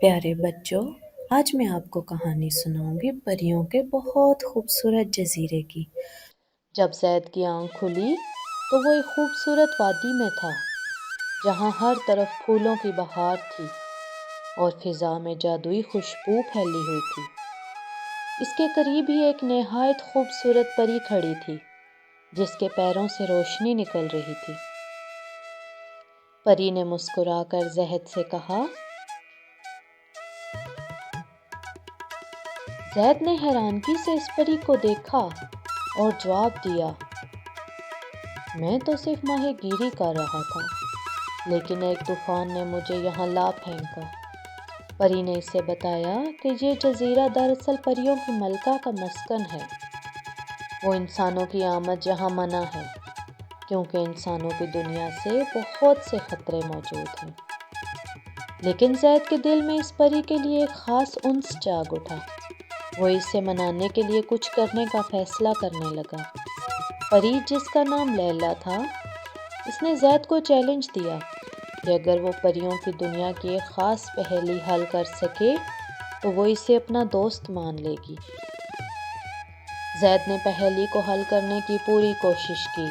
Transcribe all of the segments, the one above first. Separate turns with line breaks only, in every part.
پیارے بچوں، آج میں آپ کو کہانی سناؤں گی پریوں کے بہت خوبصورت جزیرے کی۔
جب زید کی آنکھ کھلی تو وہ ایک خوبصورت وادی میں تھا جہاں ہر طرف پھولوں کی بہار تھی اور فضا میں جادوئی خوشبو پھیلی ہوئی تھی۔ اس کے قریب ہی ایک نہایت خوبصورت پری کھڑی تھی جس کے پیروں سے روشنی نکل رہی تھی۔ پری نے مسکرا کر زید سے کہا۔ زید نے حیرانگی سے اس پری کو دیکھا اور جواب دیا، میں تو صرف ماہی گیری کر رہا تھا، لیکن ایک طوفان نے مجھے یہاں لا پھینکا۔ پری نے اسے بتایا کہ یہ جزیرہ دراصل پریوں کی ملکہ کا مسکن ہے۔ وہ انسانوں کی آمد یہاں منع ہے کیونکہ انسانوں کی دنیا سے بہت سے خطرے موجود ہیں۔ لیکن زید کے دل میں اس پری کے لیے ایک خاص انس جاگ اٹھا۔ وہ اسے منانے کے لیے کچھ کرنے کا فیصلہ کرنے لگا۔ پری جس کا نام لیلا تھا، اس نے زید کو چیلنج دیا کہ اگر وہ پریوں کی دنیا کی ایک خاص پہیلی حل کر سکے تو وہ اسے اپنا دوست مان لے گی۔ زید نے پہیلی کو حل کرنے کی پوری کوشش کی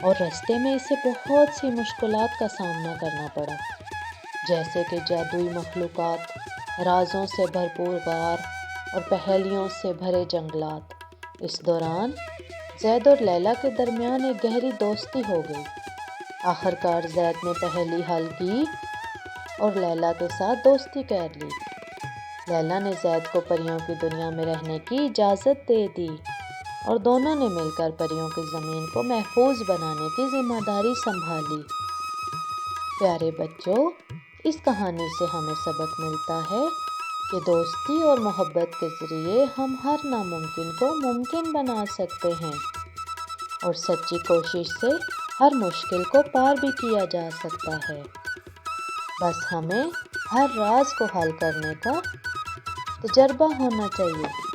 اور راستے میں اسے بہت سی مشکلات کا سامنا کرنا پڑا، جیسے کہ جادوئی مخلوقات، رازوں سے بھرپور غار اور پہیلیوں سے بھرے جنگلات۔ اس دوران زید اور لیلا کے درمیان ایک گہری دوستی ہو گئی۔ آخرکار زید نے پہیلی حل کی اور لیلا کے ساتھ دوستی کر لی۔ لیلا نے زید کو پریوں کی دنیا میں رہنے کی اجازت دے دی اور دونوں نے مل کر پریوں کی زمین کو محفوظ بنانے کی ذمہ داری سنبھالی۔ پیارے بچوں، اس کہانی سے ہمیں سبق ملتا ہے کہ دوستی اور محبت کے ذریعے ہم ہر ناممکن کو ممکن بنا سکتے ہیں اور سچی کوشش سے ہر مشکل کو پار بھی کیا جا سکتا ہے۔ بس ہمیں ہر راز کو حل کرنے کا تجربہ ہونا چاہیے۔